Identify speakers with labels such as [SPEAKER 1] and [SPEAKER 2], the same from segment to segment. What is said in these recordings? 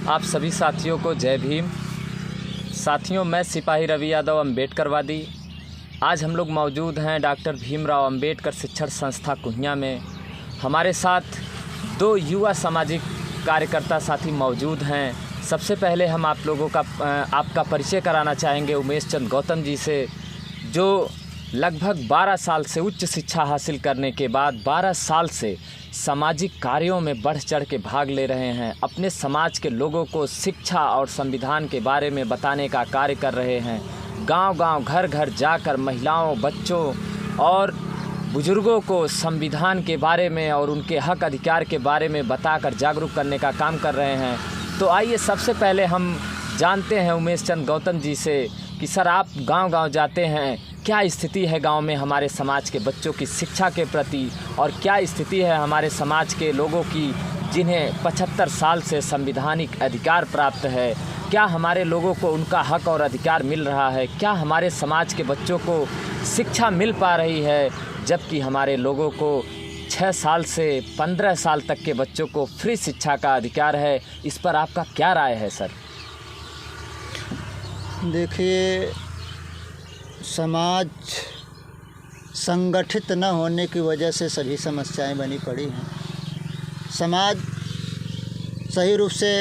[SPEAKER 1] आप सभी साथियों को जय भीम। साथियों, मैं सिपाही रवि यादव, अम्बेडकरवादी। आज हम लोग मौजूद हैं डॉक्टर भीमराव अंबेडकर शिक्षण संस्था कुहिया में। हमारे साथ दो युवा सामाजिक कार्यकर्ता साथी मौजूद हैं। सबसे पहले हम आप लोगों का आपका परिचय कराना चाहेंगे उमेश चंद गौतम जी से, जो लगभग 12 साल से उच्च शिक्षा हासिल करने के बाद 12 साल से सामाजिक कार्यों में बढ़ चढ़ के भाग ले रहे हैं। अपने समाज के लोगों को शिक्षा और संविधान के बारे में बताने का कार्य कर रहे हैं। गांव-गांव, घर-घर जाकर महिलाओं, बच्चों और बुजुर्गों को संविधान के बारे में और उनके हक अधिकार के बारे में बताकर जागरूक करने का काम कर रहे हैं। तो आइए सबसे पहले हम जानते हैं उमेश चंद गौतम जी से कि सर, आप गांव-गांव जाते हैं, क्या स्थिति है गांव में हमारे समाज के बच्चों की शिक्षा के प्रति, और क्या स्थिति है हमारे समाज के लोगों की जिन्हें 75 साल से संवैधानिक अधिकार प्राप्त है? क्या हमारे लोगों को उनका हक और अधिकार मिल रहा है? क्या हमारे समाज के बच्चों को शिक्षा मिल पा रही है, जबकि हमारे लोगों को 6 साल से 15 साल तक के बच्चों को फ्री शिक्षा का अधिकार है? इस पर आपका क्या राय है सर?
[SPEAKER 2] देखिए, समाज संगठित न होने की वजह से सभी समस्याएं बनी पड़ी हैं। समाज सही रूप से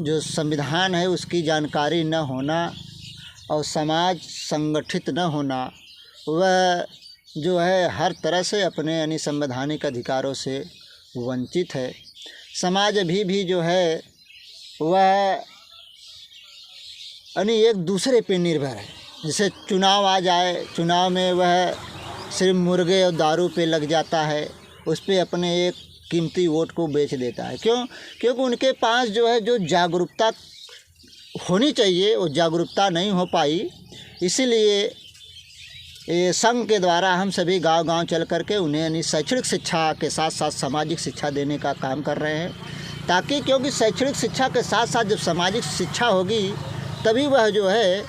[SPEAKER 2] जो संविधान है उसकी जानकारी न होना और समाज संगठित न होना, वह जो है हर तरह से अपने यानी संवैधानिक अधिकारों से वंचित है। समाज अभी भी जो है वह यानी एक दूसरे पे निर्भर है। जैसे चुनाव आ जाए, चुनाव में वह सिर्फ मुर्गे और दारू पे लग जाता है, उस पे अपने एक कीमती वोट को बेच देता है। क्योंकि उनके पास जो है जो जागरूकता होनी चाहिए वो जागरूकता नहीं हो पाई। इसीलिए ये संघ के द्वारा हम सभी गांव-गांव चल करके उन्हें यानी शैक्षणिक शिक्षा के साथ साथ सामाजिक शिक्षा देने का काम कर रहे हैं, ताकि क्योंकि शैक्षणिक शिक्षा के साथ साथ जब सामाजिक शिक्षा होगी तभी वह जो है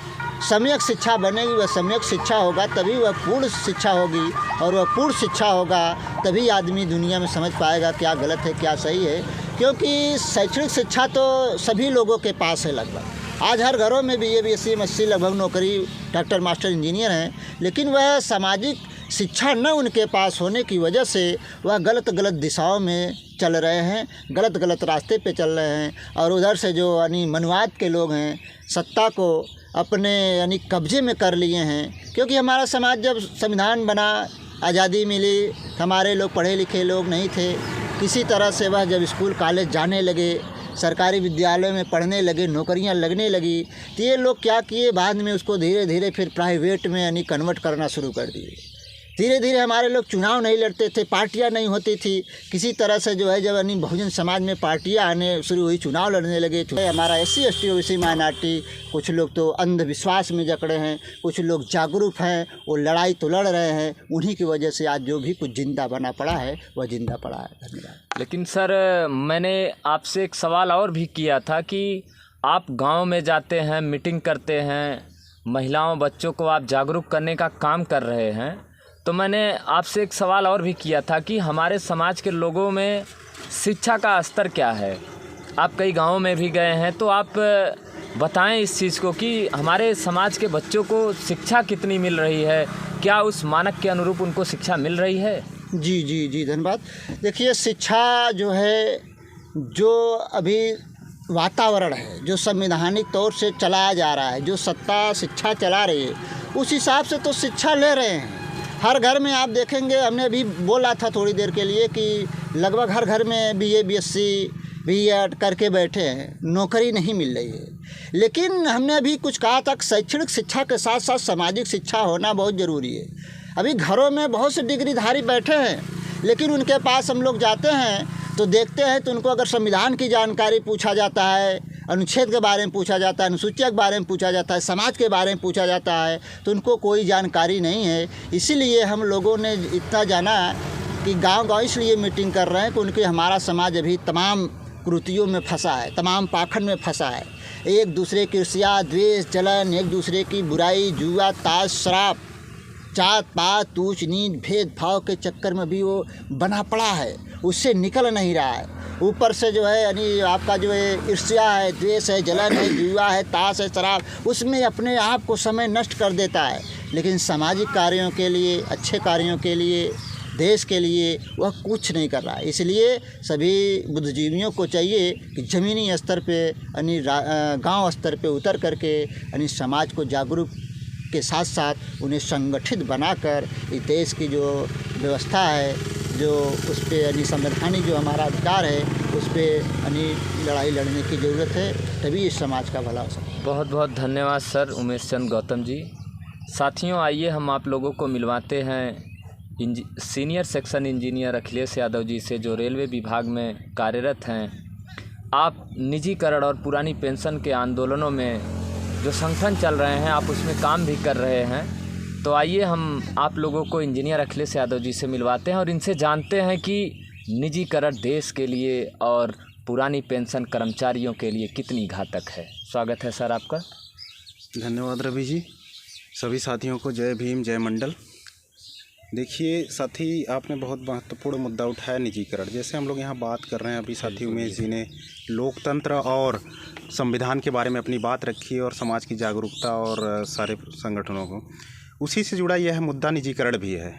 [SPEAKER 2] सम्यक शिक्षा बनेगी। वह सम्यक शिक्षा होगा तभी वह पूर्ण शिक्षा होगी, और वह पूर्ण शिक्षा होगा तभी आदमी दुनिया में समझ पाएगा क्या गलत है क्या सही है। क्योंकि शैक्षणिक शिक्षा तो सभी लोगों के पास है लगभग। आज हर घरों में BA BSc MSc लगभग नौकरी, डॉक्टर, मास्टर, इंजीनियर हैं, लेकिन वह सामाजिक शिक्षा न उनके पास होने की वजह से वह गलत दिशाओं में चल रहे हैं, गलत रास्ते पे चल रहे हैं। और उधर से जो यानी मनुवाद के लोग हैं सत्ता को अपने यानी कब्जे में कर लिए हैं। क्योंकि हमारा समाज जब संविधान बना, आज़ादी मिली, हमारे लोग पढ़े लिखे लोग नहीं थे। किसी तरह से वह जब स्कूल कॉलेज जाने लगे, सरकारी विद्यालयों में पढ़ने लगे, नौकरियां लगने लगी, तो ये लोग क्या किए, बाद में उसको धीरे धीरे फिर प्राइवेट में यानी कन्वर्ट करना शुरू कर दिए। धीरे धीरे हमारे लोग चुनाव नहीं लड़ते थे, पार्टियां नहीं होती थी। किसी तरह से जो है जब यानी बहुजन समाज में पार्टियां आने शुरू हुई, चुनाव लड़ने लगे। हमारा SC ST OBC माइनॉरिटी, कुछ लोग तो अंधविश्वास में जकड़े हैं, कुछ लोग जागरूक हैं, वो लड़ाई तो लड़ रहे हैं। उन्हीं की वजह से आज जो भी कुछ जिंदा बना पड़ा है वह जिंदा पड़ा है। धन्यवाद।
[SPEAKER 1] लेकिन सर, मैंने आपसे एक सवाल और भी किया था कि आप गांव में जाते हैं, मीटिंग करते हैं, महिलाओं बच्चों को आप जागरूक करने का काम कर रहे हैं, तो मैंने आपसे एक सवाल और भी किया था कि हमारे समाज के लोगों में शिक्षा का स्तर क्या है? आप कई गांवों में भी गए हैं, तो आप बताएं इस चीज़ को कि हमारे समाज के बच्चों को शिक्षा कितनी मिल रही है? क्या उस मानक के अनुरूप उनको शिक्षा मिल रही है?
[SPEAKER 2] जी, धन्यवाद। देखिए, शिक्षा जो है, जो अभी वातावरण है, जो संवैधानिक तौर से चलाया जा रहा है, जो सत्ता शिक्षा चला रही है, उस हिसाब से तो शिक्षा ले रहे हैं। हर घर में आप देखेंगे, हमने अभी बोला था थोड़ी देर के लिए कि लगभग हर घर में BA BSc B.Ed करके बैठे हैं, नौकरी नहीं मिल रही है। लेकिन हमने अभी कुछ कहा था, शैक्षणिक शिक्षा के साथ साथ सामाजिक शिक्षा होना बहुत ज़रूरी है। अभी घरों में बहुत से डिग्रीधारी बैठे हैं, लेकिन उनके पास हम लोग जाते हैं तो देखते हैं तो उनको अगर संविधान की जानकारी पूछा जाता है, अनुच्छेद के बारे में पूछा जाता है, अनुसूचिया के बारे में पूछा जाता है, समाज के बारे में पूछा जाता है, तो उनको कोई जानकारी नहीं है। इसीलिए हम लोगों ने इतना जाना कि गांव-गांव इसलिए मीटिंग कर रहे हैं कि उनके हमारा समाज अभी तमाम कुरीतियों में फंसा है, तमाम पाखंड में फंसा है। एक दूसरे की ईर्ष्या, द्वेष, जलन, एक दूसरे की बुराई, जुआ, ताश, शराब, जात पात, ऊंच नीच, भेदभाव के चक्कर में भी वो बना पड़ा है, उससे निकल नहीं रहा है। ऊपर से जो है यानी आपका जो है ईर्ष्या है, द्वेष है, जलन है, जुआ है, ताश है, शराब, उसमें अपने आप को समय नष्ट कर देता है। लेकिन सामाजिक कार्यों के लिए, अच्छे कार्यों के लिए, देश के लिए वह कुछ नहीं कर रहा है। इसलिए सभी बुद्धिजीवियों को चाहिए कि ज़मीनी स्तर पे यानी गांव स्तर पे उतर करके यानी समाज को जागरूक के साथ साथ उन्हें संगठित बनाकर इस देश की जो व्यवस्था है, जो उस पर यानी संवैधानिक जो हमारा अधिकार है, उस पर यानी लड़ाई लड़ने की ज़रूरत है, तभी इस समाज का भला हो सकता है।
[SPEAKER 1] बहुत बहुत धन्यवाद सर उमेश चंद गौतम जी। साथियों, आइए हम आप लोगों को मिलवाते हैं senior section engineer Akhilesh Yadav ji से, जो रेलवे विभाग में कार्यरत हैं। आप निजीकरण और पुरानी पेंशन के आंदोलनों में जो संगठन चल रहे हैं, आप उसमें काम भी कर रहे हैं। तो आइए हम आप लोगों को इंजीनियर अखिलेश यादव जी से मिलवाते हैं और इनसे जानते हैं कि निजीकरण देश के लिए और पुरानी पेंशन कर्मचारियों के लिए कितनी घातक है। स्वागत है सर आपका।
[SPEAKER 3] धन्यवाद रवि जी। सभी साथियों को जय भीम, जय मंडल। देखिए साथी, आपने बहुत महत्वपूर्ण मुद्दा उठाया, निजीकरण। जैसे हम लोग यहाँ बात कर रहे हैं, अभी साथी उमेश जी ने लोकतंत्र और संविधान के बारे में अपनी बात रखी और समाज की जागरूकता और सारे संगठनों को, उसी से जुड़ा यह मुद्दा निजीकरण भी है।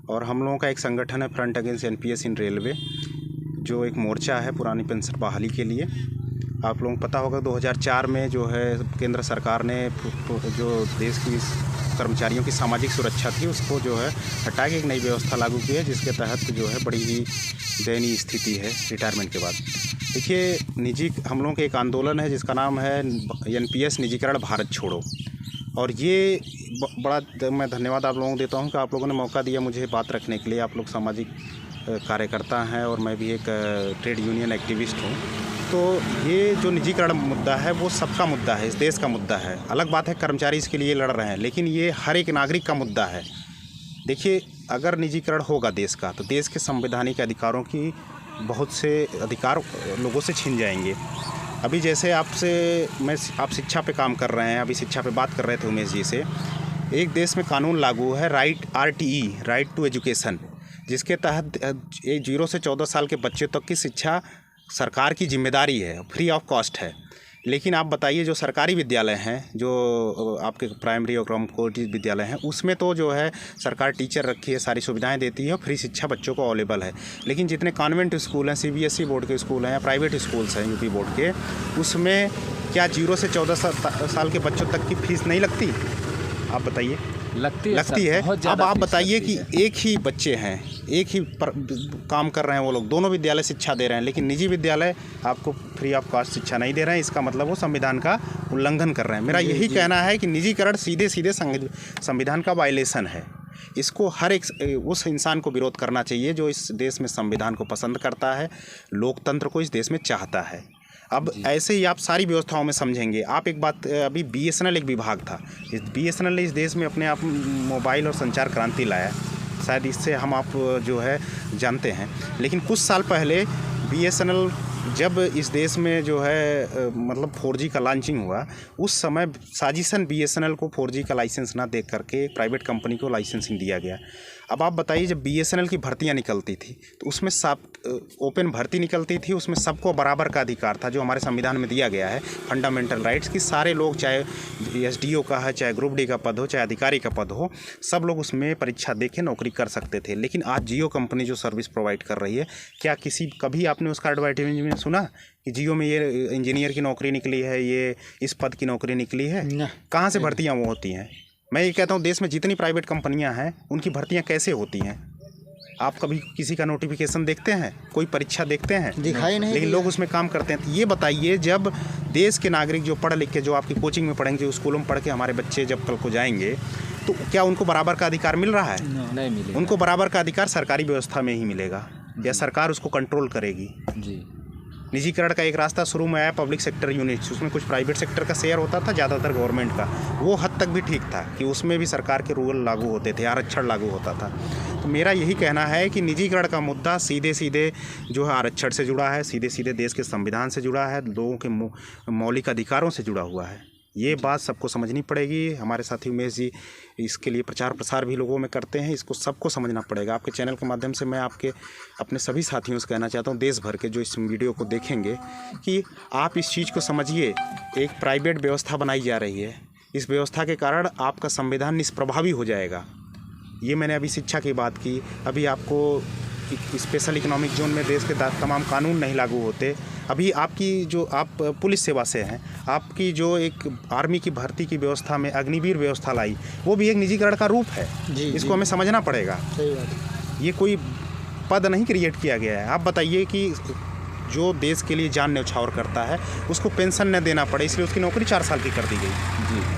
[SPEAKER 3] और हम लोगों का एक संगठन है फ्रंट अगेंस्ट एनपीएस इन रेलवे, जो एक मोर्चा है पुरानी पेंशन बहाली के लिए। आप लोगों को पता होगा 2004 में जो है केंद्र सरकार ने जो देश की कर्मचारियों की सामाजिक सुरक्षा थी, उसको जो है हटा के एक नई व्यवस्था लागू की है, जिसके तहत जो है बड़ी ही दयनीय स्थिति है रिटायरमेंट के बाद। देखिए, हम लोगों के एक आंदोलन है जिसका नाम है एनपीएस निजीकरण भारत छोड़ो। और ये बड़ा मैं धन्यवाद आप लोगों को देता हूँ कि आप लोगों ने मौका दिया मुझे बात रखने के लिए। आप लोग सामाजिक कार्यकर्ता हैं और मैं भी एक ट्रेड यूनियन एक्टिविस्ट हूँ। तो ये जो निजीकरण मुद्दा है वो सबका मुद्दा है, इस देश का मुद्दा है। अलग बात है कर्मचारी इसके लिए लड़ रहे हैं, लेकिन ये हर एक नागरिक का मुद्दा है। देखिए, अगर निजीकरण होगा देश का, तो देश के संवैधानिक अधिकारों की बहुत से अधिकार लोगों से छीन जाएंगे। अभी जैसे आप शिक्षा पे काम कर रहे हैं, अभी शिक्षा पे बात कर रहे थे उमेश जी से। एक देश में कानून लागू है RTE, राइट टू एजुकेशन, जिसके तहत 0 से 14 साल के बच्चे तक की शिक्षा सरकार की जिम्मेदारी है, फ्री ऑफ कॉस्ट है। लेकिन आप बताइए, जो सरकारी विद्यालय हैं, जो आपके प्राइमरी और कॉलेज विद्यालय हैं, उसमें तो जो है सरकार टीचर रखी है, सारी सुविधाएं देती है, फ्री शिक्षा बच्चों को अवेलेबल है। लेकिन जितने कॉन्वेंट स्कूल हैं, CBSE बोर्ड के स्कूल हैं या प्राइवेट स्कूल्स हैं यूपी बोर्ड के, उसमें क्या 0 से 14 साल के बच्चों तक की फीस नहीं लगती? आप बताइए। लगती है। अब आप बताइए कि एक ही बच्चे हैं, एक ही काम कर रहे हैं वो लोग, दोनों विद्यालय शिक्षा दे रहे हैं, लेकिन निजी विद्यालय आपको फ्री ऑफ कॉस्ट शिक्षा नहीं दे रहे हैं। इसका मतलब वो संविधान का उल्लंघन कर रहे हैं। मेरा यही कहना है कि निजीकरण सीधे संविधान का वायलेशन है। इसको हर एक उस इंसान को विरोध करना चाहिए जो इस देश में संविधान को पसंद करता है, लोकतंत्र को इस देश में चाहता है। अब ऐसे ही आप सारी व्यवस्थाओं में समझेंगे। आप एक बात, अभी BSNL एक विभाग था, इस BSNL ने इस देश में अपने आप मोबाइल और संचार क्रांति लाया, शायद इससे हम आप जो है जानते हैं। लेकिन कुछ साल पहले BSNL जब इस देश में जो है मतलब 4G का लॉन्चिंग हुआ, उस समय साजिशन BSNL को 4G का लाइसेंस ना दे करके एक प्राइवेट कंपनी को लाइसेंसिंग दिया गया। अब आप बताइए, जब BSNL की भर्तियां निकलती थी तो उसमें सब ओपन भर्ती निकलती थी, उसमें सबको बराबर का अधिकार था, जो हमारे संविधान में दिया गया है, फंडामेंटल राइट्स की। सारे लोग, चाहे SDO का है, चाहे ग्रुप D का पद हो, चाहे अधिकारी का पद हो, सब लोग उसमें परीक्षा दे के नौकरी कर सकते थे। लेकिन आज जियो कंपनी जो सर्विस प्रोवाइड कर रही है, क्या कभी आपने उसका एडवर्टाइजमेंट में सुना कि जियो में ये इंजीनियर की नौकरी निकली है, ये इस पद की नौकरी निकली है? कहाँ से भर्तियाँ वो होती हैं? मैं ये कहता हूँ, देश में जितनी प्राइवेट कंपनियां हैं, उनकी भर्तियां कैसे होती हैं? आप कभी किसी का नोटिफिकेशन देखते हैं? कोई परीक्षा देखते हैं?
[SPEAKER 2] दिखाई नहीं।
[SPEAKER 3] लेकिन लोग उसमें काम करते हैं। तो ये बताइए, जब देश के नागरिक जो पढ़ लिख के, जो आपकी कोचिंग में पढ़ेंगे, जो स्कूलों में पढ़ के हमारे बच्चे जब कल को जाएंगे, तो क्या उनको बराबर का अधिकार मिल रहा है?
[SPEAKER 1] नहीं मिलेगा।
[SPEAKER 3] उनको बराबर का अधिकार सरकारी व्यवस्था में ही मिलेगा, या सरकार उसको कंट्रोल करेगी।
[SPEAKER 1] जी।
[SPEAKER 3] निजीकरण का एक रास्ता शुरू में आया, पब्लिक सेक्टर यूनिट्स, उसमें कुछ प्राइवेट सेक्टर का शेयर होता था, ज़्यादातर गवर्नमेंट का। वो हद तक भी ठीक था कि उसमें भी सरकार के रूल लागू होते थे, आरक्षण लागू होता था। तो मेरा यही कहना है कि निजीकरण का मुद्दा सीधे सीधे जो है आरक्षण से जुड़ा है, सीधे सीधे देश के संविधान से जुड़ा है, लोगों के मौलिक अधिकारों से जुड़ा हुआ है। ये बात सबको समझनी पड़ेगी। हमारे साथी उमेश जी इसके लिए प्रचार प्रसार भी लोगों में करते हैं, इसको सबको समझना पड़ेगा। आपके चैनल के माध्यम से मैं अपने सभी साथियों से कहना चाहता हूँ, देश भर के जो इस वीडियो को देखेंगे, कि आप इस चीज़ को समझिए। एक प्राइवेट व्यवस्था बनाई जा रही है, इस व्यवस्था के कारण आपका संविधान निष्प्रभावी हो जाएगा। ये मैंने अभी शिक्षा की बात की, अभी आपको स्पेशल इकोनॉमिक जोन में देश के तमाम कानून नहीं लागू होते। अभी आपकी जो आप पुलिस सेवा से हैं, आपकी जो एक आर्मी की भर्ती की व्यवस्था में अग्निवीर व्यवस्था लाई, वो भी एक निजीकरण का रूप है। इसको हमें समझना पड़ेगा।
[SPEAKER 2] सही बात है।
[SPEAKER 3] ये कोई पद नहीं क्रिएट किया गया है। आप बताइए कि जो देश के लिए जान न्यौछावर करता है उसको पेंशन न देना पड़े, इसलिए उसकी नौकरी 4 साल की कर दी गई।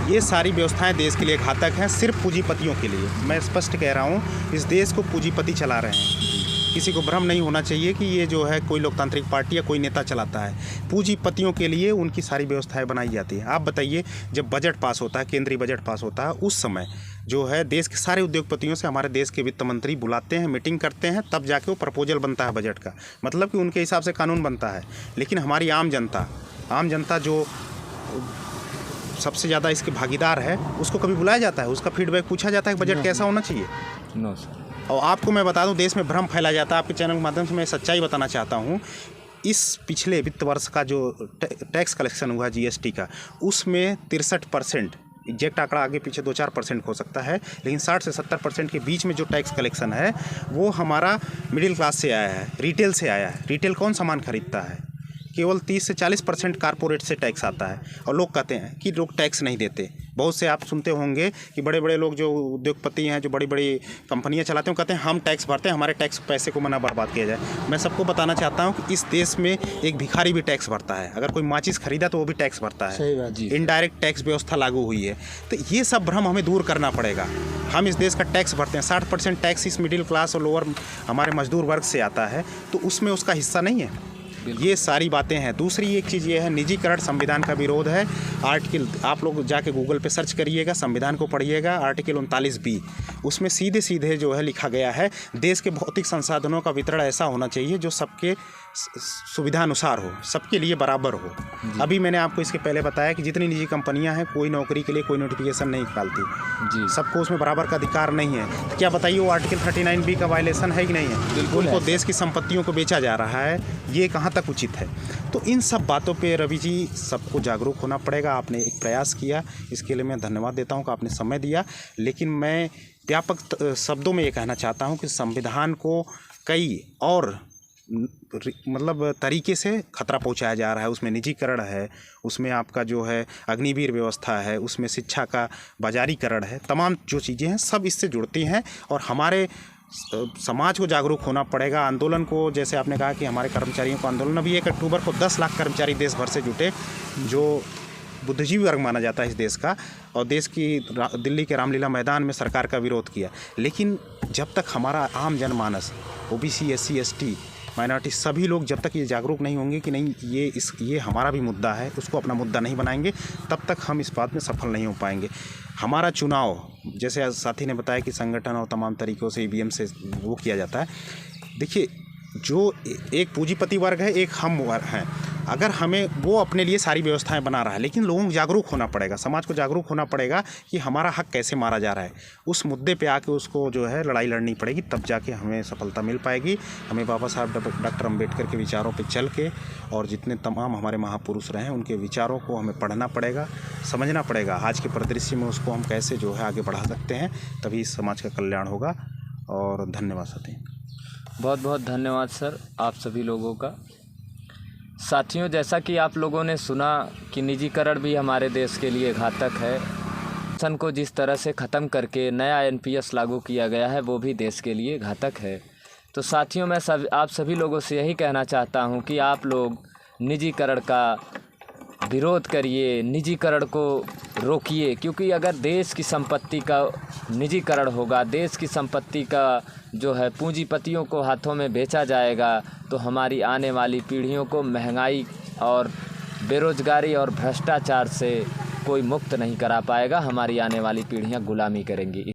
[SPEAKER 3] ये सारी व्यवस्थाएं देश के लिए घातक हैं, सिर्फ पूंजीपतियों के लिए। मैं स्पष्ट कह रहा हूँ, इस देश को पूंजीपति चला रहे हैं। किसी को भ्रम नहीं होना चाहिए कि ये जो है कोई लोकतांत्रिक पार्टी या कोई नेता चलाता है। पूंजीपतियों के लिए उनकी सारी व्यवस्थाएं बनाई जाती हैं। आप बताइए, जब बजट पास होता है, केंद्रीय बजट पास होता है, उस समय जो है देश के सारे उद्योगपतियों से हमारे देश के वित्त मंत्री बुलाते हैं, मीटिंग करते हैं, तब जाके वो प्रपोजल बनता है बजट का। मतलब कि उनके हिसाब से कानून बनता है। लेकिन हमारी आम जनता जो सबसे ज़्यादा इसके भागीदार है, उसको कभी बुलाया जाता है? उसका फीडबैक पूछा जाता है कि बजट कैसा होना चाहिए?
[SPEAKER 1] No sir.
[SPEAKER 3] और आपको मैं बता दूं, देश में भ्रम फैला जाता है। आपके चैनल के माध्यम से मैं सच्चाई बताना चाहता हूं। इस पिछले वित्त वर्ष का जो टैक्स कलेक्शन हुआ जीएसटी का, उसमें 63%, एग्जैक्ट आंकड़ा आगे पीछे 2-4% हो सकता है, लेकिन 60 से 70% के बीच में जो टैक्स कलेक्शन है वो हमारा मिडिल क्लास से आया है, रिटेल से आया है। रिटेल कौन सामान खरीदता है? केवल 30 से 40% कारपोरेट से टैक्स आता है। और लोग कहते हैं कि लोग टैक्स नहीं देते। बहुत से आप सुनते होंगे कि बड़े बड़े लोग जो उद्योगपति हैं, जो बड़ी बड़ी कंपनियां चलाते हैं, कहते हैं हम टैक्स भरते हैं, हमारे टैक्स पैसे को मना बर्बाद किया जाए। मैं सबको बताना चाहता हूं कि इस देश में एक भिखारी भी टैक्स भरता है। अगर कोई माचिस खरीदा तो वो भी टैक्स भरता है।
[SPEAKER 2] सही बात जी।
[SPEAKER 3] इनडायरेक्ट टैक्स व्यवस्था लागू हुई है। तो ये सब भ्रम हमें दूर करना पड़ेगा। हम इस देश का टैक्स भरते हैं, 60% टैक्स इस मिडिल क्लास और लोअर हमारे मजदूर वर्ग से आता है, तो उसमें उसका हिस्सा नहीं है। ये सारी बातें हैं। दूसरी एक चीज़ ये है, निजीकरण संविधान का विरोध है। आर्टिकल आप लोग जाके गूगल पे सर्च करिएगा, संविधान को पढ़िएगा, आर्टिकल 39B, उसमें सीधे सीधे जो है लिखा गया है, देश के भौतिक संसाधनों का वितरण ऐसा होना चाहिए जो सबके सुविधानुसार हो, सबके लिए बराबर हो। अभी मैंने आपको इसके पहले बताया कि जितनी निजी कंपनियां हैं, कोई नौकरी के लिए कोई नोटिफिकेशन नहीं निकालती जी, सबको उसमें बराबर का अधिकार नहीं है। तो क्या बताइए, वो आर्टिकल 39B का वायलेशन है कि नहीं है? बिल्कुल। उनको देश की संपत्तियों को बेचा जा रहा है, ये कहाँ तक उचित है? तो इन सब बातों पे रवि जी सबको जागरूक होना पड़ेगा। आपने एक प्रयास किया, इसके लिए मैं धन्यवाद देता हूँ कि आपने समय दिया। लेकिन मैं व्यापक शब्दों में ये कहना चाहता हूँ कि संविधान को कई और मतलब तरीके से खतरा पहुंचाया जा रहा है। उसमें निजीकरण है, उसमें आपका जो है अग्निवीर व्यवस्था है, उसमें शिक्षा का बाजारीकरण है, तमाम जो चीज़ें हैं सब इससे जुड़ती हैं। और हमारे समाज को जागरूक होना पड़ेगा। आंदोलन को, जैसे आपने कहा कि हमारे कर्मचारियों को आंदोलन, अभी 1 अक्टूबर को 10 लाख कर्मचारी देश भर से जुटे, जो बुद्धिजीवी वर्ग माना जाता है इस देश का, और देश की दिल्ली के रामलीला मैदान में सरकार का विरोध किया। लेकिन जब तक हमारा आम जनमानस, ओबीसी, SC, ST, माइनॉरिटी, सभी लोग जब तक ये जागरूक नहीं होंगे कि नहीं ये हमारा भी मुद्दा है, उसको अपना मुद्दा नहीं बनाएंगे, तब तक हम इस बात में सफल नहीं हो पाएंगे। हमारा चुनाव, जैसे साथी ने बताया कि संगठन और तमाम तरीक़ों से EVM से वो किया जाता है। देखिए, जो एक पूंजीपति वर्ग है, एक हम वर्ग हैं। अगर हमें वो अपने लिए सारी व्यवस्थाएं बना रहा है, लेकिन लोगों को जागरूक होना पड़ेगा, समाज को जागरूक होना पड़ेगा कि हमारा हक कैसे मारा जा रहा है। उस मुद्दे पे आके उसको जो है लड़ाई लड़नी पड़ेगी, तब जाके हमें सफलता मिल पाएगी। हमें बाबा साहब डॉक्टर अम्बेडकर के विचारों पे चल के, और जितने तमाम हमारे महापुरुष रहे हैं उनके विचारों को हमें पढ़ना पड़ेगा, समझना पड़ेगा। आज के परिदृश्य में उसको हम कैसे जो है आगे बढ़ा सकते हैं, तभी समाज का कल्याण होगा। और धन्यवाद साथी।
[SPEAKER 1] बहुत बहुत धन्यवाद सर आप सभी लोगों का। साथियों, जैसा कि आप लोगों ने सुना कि निजीकरण भी हमारे देश के लिए घातक है। सन को जिस तरह से ख़त्म करके नया NPS लागू किया गया है, वो भी देश के लिए घातक है। तो साथियों, मैं आप सभी लोगों से यही कहना चाहता हूँ कि आप लोग निजीकरण का विरोध करिए, निजीकरण को रोकिए, क्योंकि अगर देश की संपत्ति का निजीकरण होगा, देश की संपत्ति का जो है पूंजीपतियों को हाथों में बेचा जाएगा, तो हमारी आने वाली पीढ़ियों को महंगाई और बेरोजगारी और भ्रष्टाचार से कोई मुक्त नहीं करा पाएगा। हमारी आने वाली पीढ़ियां गुलामी करेंगी।